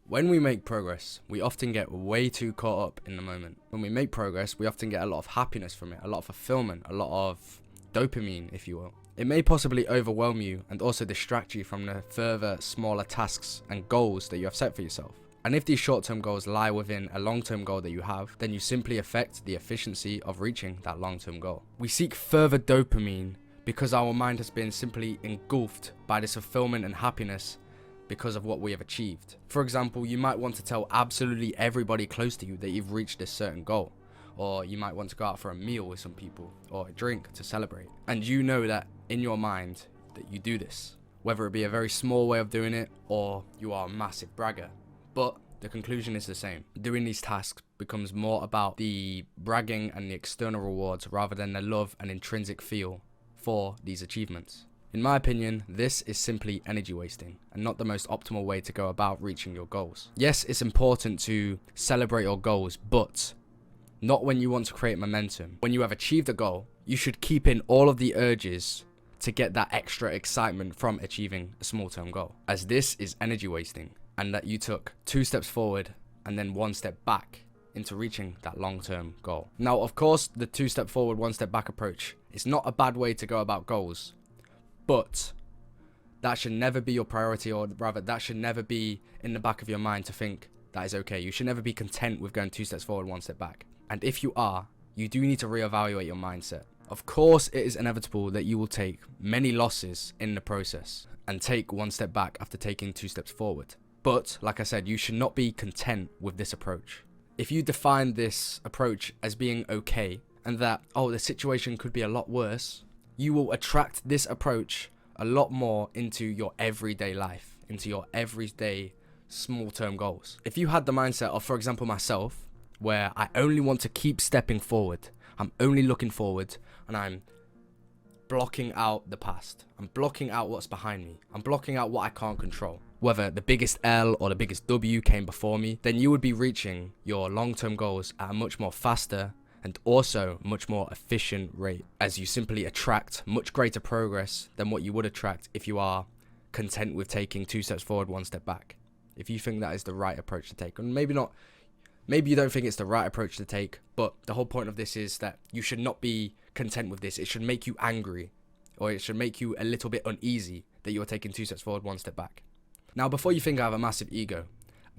When we make progress, we often get way too caught up in the moment. When we make progress, we often get a lot of happiness from it, a lot of fulfillment, a lot of dopamine, if you will. It may possibly overwhelm you and also distract you from the further smaller tasks and goals that you have set for yourself. And if these short-term goals lie within a long-term goal that you have, then you simply affect the efficiency of reaching that long-term goal. We seek further dopamine because our mind has been simply engulfed by this fulfillment and happiness because of what we have achieved. For example, you might want to tell absolutely everybody close to you that you've reached this certain goal, or you might want to go out for a meal with some people or a drink to celebrate. And you know that in your mind that you do this, whether it be a very small way of doing it or you are a massive bragger. But the conclusion is the same. Doing these tasks becomes more about the bragging and the external rewards rather than the love and intrinsic feel for these achievements. In my opinion, this is simply energy wasting and not the most optimal way to go about reaching your goals. Yes, it's important to celebrate your goals, but not when you want to create momentum. When you have achieved a goal, you should keep in all of the urges to get that extra excitement from achieving a small-term goal, as this is energy wasting, and that you took 2 steps forward and then 1 step back into reaching that long-term goal. Now, of course, the 2 step forward, 1 step back approach is not a bad way to go about goals, but that should never be your priority, or rather that should never be in the back of your mind to think that is okay. You should never be content with going 2 steps forward, 1 step back. And if you are, you do need to reevaluate your mindset. Of course, it is inevitable that you will take many losses in the process and take 1 step back after taking 2 steps forward. But like I said, you should not be content with this approach. If you define this approach as being okay and that, oh, the situation could be a lot worse, you will attract this approach a lot more into your everyday life, into your everyday small-term goals. If you had the mindset of, for example, myself, where I only want to keep stepping forward, I'm only looking forward, and I'm blocking out the past. I'm blocking out what's behind me. I'm blocking out what I can't control. Whether the biggest L or the biggest W came before me, then you would be reaching your long-term goals at a much more faster and also much more efficient rate, as you simply attract much greater progress than what you would attract if you are content with taking 2 steps forward, 1 step back. If you think that is the right approach to take, and maybe not, maybe you don't think it's the right approach to take, but the whole point of this is that you should not be content with this. It should make you angry, or it should make you a little bit uneasy that you are taking 2 steps forward, 1 step back. Now, before you think I have a massive ego,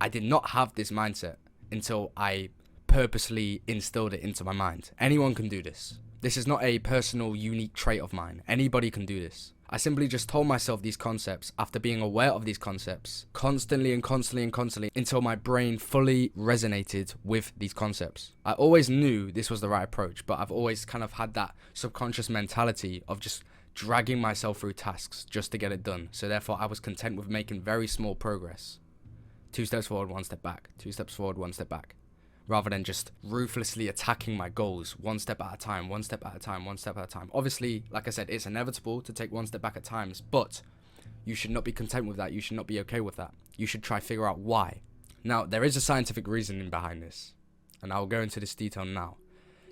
I did not have this mindset until I purposely instilled it into my mind. Anyone can do this. This is not a personal, unique trait of mine. Anybody can do this. I simply just told myself these concepts after being aware of these concepts constantly until my brain fully resonated with these concepts. I always knew this was the right approach, but I've always kind of had that subconscious mentality of just dragging myself through tasks just to get it done. So therefore, I was content with making very small progress. 2 steps forward, 1 step back. 2 steps forward, 1 step back. Rather than just ruthlessly attacking my goals 1 step at a time, 1 step at a time, 1 step at a time. Obviously, like I said, it's inevitable to take 1 step back at times, but you should not be content with that. You should not be okay with that. You should try to figure out why. Now, there is a scientific reasoning behind this, and I'll go into this detail now.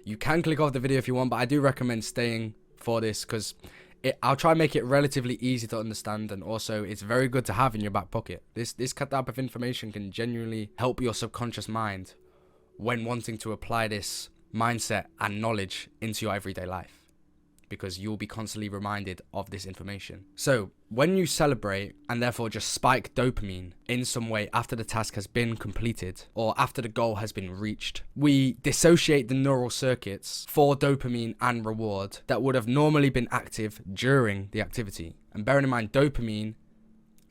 You can click off the video if you want, but I do recommend staying for this because I'll try and make it relatively easy to understand, and also it's very good to have in your back pocket. This type of information can genuinely help your subconscious mind when wanting to apply this mindset and knowledge into your everyday life, because you'll be constantly reminded of this information. So when you celebrate and therefore just spike dopamine in some way after the task has been completed or after the goal has been reached, we dissociate the neural circuits for dopamine and reward that would have normally been active during the activity. And bearing in mind, dopamine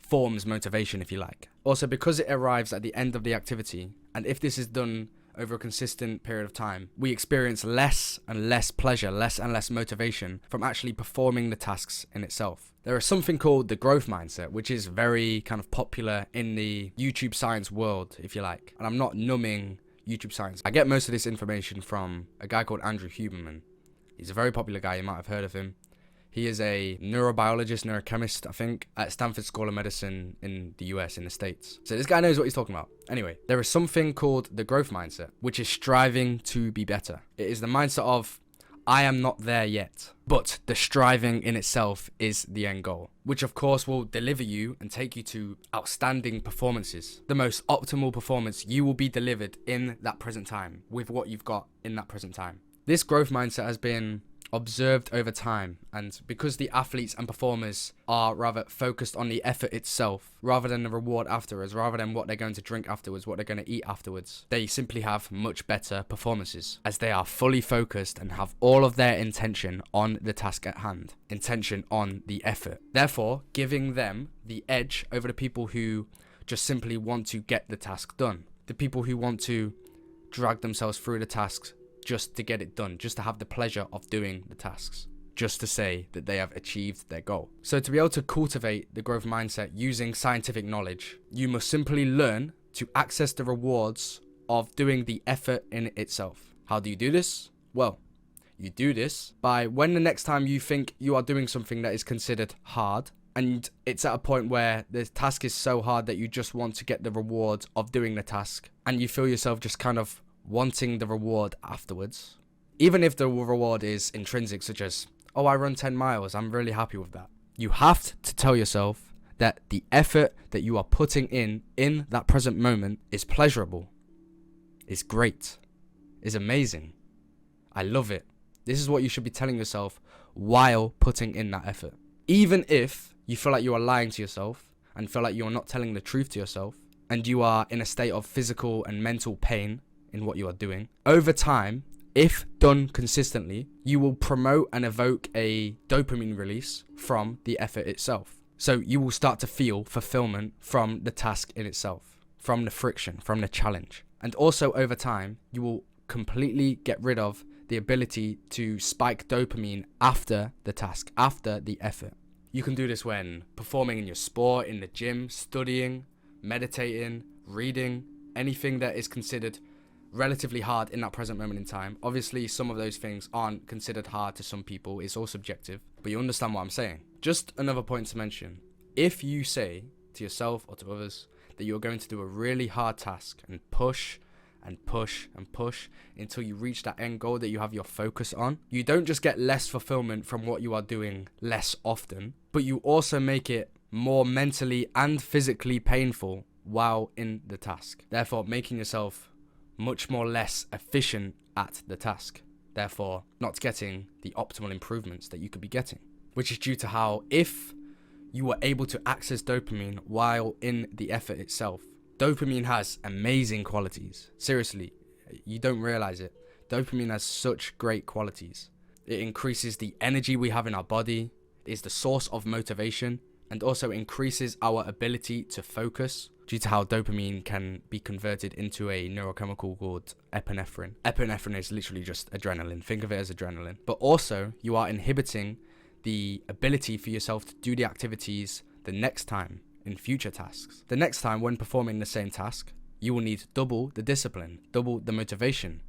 forms motivation, if you like. Also, because it arrives at the end of the activity, and if this is done over a consistent period of time, we experience less and less pleasure, less and less motivation from actually performing the tasks in itself. There is something called the growth mindset, which is very kind of popular in the YouTube science world, if you like. And I'm not numbing YouTube science. I get most of this information from a guy called Andrew Huberman. He's a very popular guy, you might have heard of him. He is a neurobiologist, neurochemist, I think, at Stanford School of Medicine in the US, in the States. So this guy knows what he's talking about. Anyway, there is something called the growth mindset, which is striving to be better. It is the mindset of, I am not there yet. But the striving in itself is the end goal, which of course will deliver you and take you to outstanding performances. The most optimal performance you will be delivered in that present time with what you've got in that present time. This growth mindset has been observed over time, and because the athletes and performers are rather focused on the effort itself rather than the reward afterwards, rather than what they're going to drink afterwards, what they're going to eat afterwards, they simply have much better performances as they are fully focused and have all of their intention on the task at hand, intention on the effort, therefore giving them the edge over the people who just simply want to get the task done, the people who want to drag themselves through the tasks just to get it done, just to have the pleasure of doing the tasks, just to say that they have achieved their goal. So to be able to cultivate the growth mindset using scientific knowledge, you must simply learn to access the rewards of doing the effort in itself. How do you do this? Well, you do this by when the next time you think you are doing something that is considered hard, and it's at a point where the task is so hard that you just want to get the reward of doing the task, and you feel yourself just kind of wanting the reward afterwards, even if the reward is intrinsic, such as, oh, I run 10 miles, I'm really happy with that. You have to tell yourself that the effort that you are putting in that present moment is pleasurable, is great, is amazing. I love it. This is what you should be telling yourself while putting in that effort. Even if you feel like you are lying to yourself and feel like you are not telling the truth to yourself, and you are in a state of physical and mental pain in what you are doing, over time, if done consistently, you will promote and evoke a dopamine release from the effort itself. So you will start to feel fulfillment from the task in itself, from the friction, from the challenge. And also over time, you will completely get rid of the ability to spike dopamine after the task, after the effort. You can do this when performing in your sport, in the gym, studying, meditating, reading, anything that is considered relatively hard in that present moment in time. Obviously, some of those things aren't considered hard to some people. It's all subjective, but you understand what I'm saying. Just another point to mention. If you say to yourself or to others that you're going to do a really hard task and push and push and push until you reach that end goal that you have your focus on, you don't just get less fulfillment from what you are doing less often, but you also make it more mentally and physically painful while in the task. Therefore, making yourself much more less efficient at the task, therefore not getting the optimal improvements that you could be getting, which is due to how, if you were able to access dopamine while in the effort itself, dopamine has amazing qualities. Seriously, you don't realize it. Dopamine has such great qualities. It increases the energy we have in our body, is the source of motivation, and also increases our ability to focus, due to how dopamine can be converted into a neurochemical called epinephrine. Epinephrine is literally just adrenaline. Think of it as adrenaline. But also, you are inhibiting the ability for yourself to do the activities the next time in future tasks. The next time when performing the same task, you will need double the discipline, double the motivation,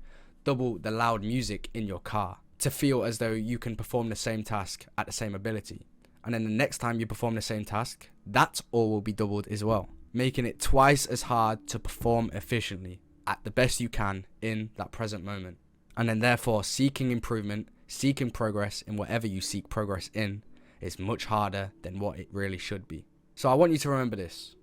double the loud music in your car to feel as though you can perform the same task at the same ability. And then the next time you perform the same task, that all will be doubled as well, making it twice as hard to perform efficiently at the best you can in that present moment. And then therefore seeking improvement, seeking progress in whatever you seek progress in is much harder than what it really should be. So I want you to remember this.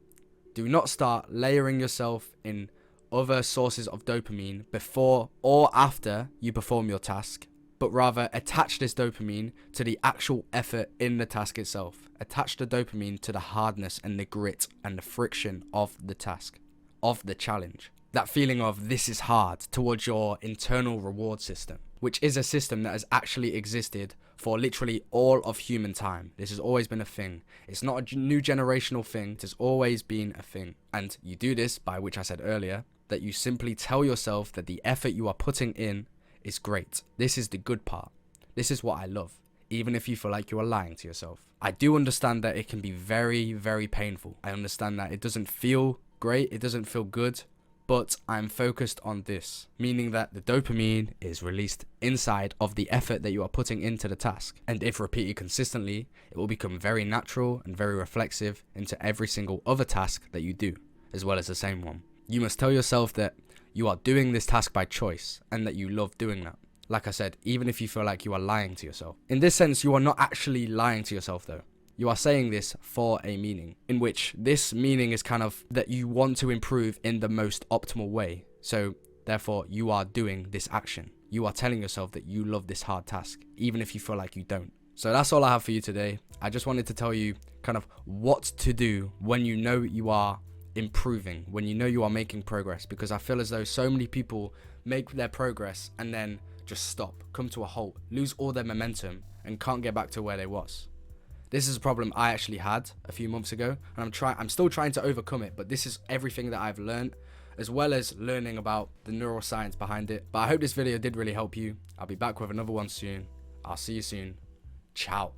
Do not start layering yourself in other sources of dopamine before or after you perform your task, but rather attach this dopamine to the actual effort in the task itself. Attach the dopamine to the hardness and the grit and the friction of the task, of the challenge. That feeling of this is hard towards your internal reward system, which is a system that has actually existed for literally all of human time. This has always been a thing. It's not a new generational thing. It has always been a thing. And you do this by, which I said earlier, that you simply tell yourself that the effort you are putting in is great. This is the good part. This is what I love. Even if you feel like you are lying to yourself. I do understand that it can be very, very painful. I understand that it doesn't feel great. It doesn't feel good. But I'm focused on this, meaning that the dopamine is released inside of the effort that you are putting into the task. And if repeated consistently, it will become very natural and very reflexive into every single other task that you do, as well as the same one. You must tell yourself that you are doing this task by choice and that you love doing that. Like I said, even if you feel like you are lying to yourself. In this sense, you are not actually lying to yourself though. You are saying this for a meaning, in which this meaning is kind of that you want to improve in the most optimal way. So therefore, you are doing this action. You are telling yourself that you love this hard task, even if you feel like you don't. So that's all I have for you today. I just wanted to tell you kind of what to do when you know you are improving, when you know you are making progress, because I feel as though so many people make their progress and then just stop, come to a halt, lose all their momentum, and can't get back to where they was. This is a problem I actually had a few months ago, and I'm still trying to overcome it, but this is everything that I've learned, as well as learning about the neuroscience behind it. But I hope this video did really help you. I'll be back with another one soon. I'll see you soon. Ciao.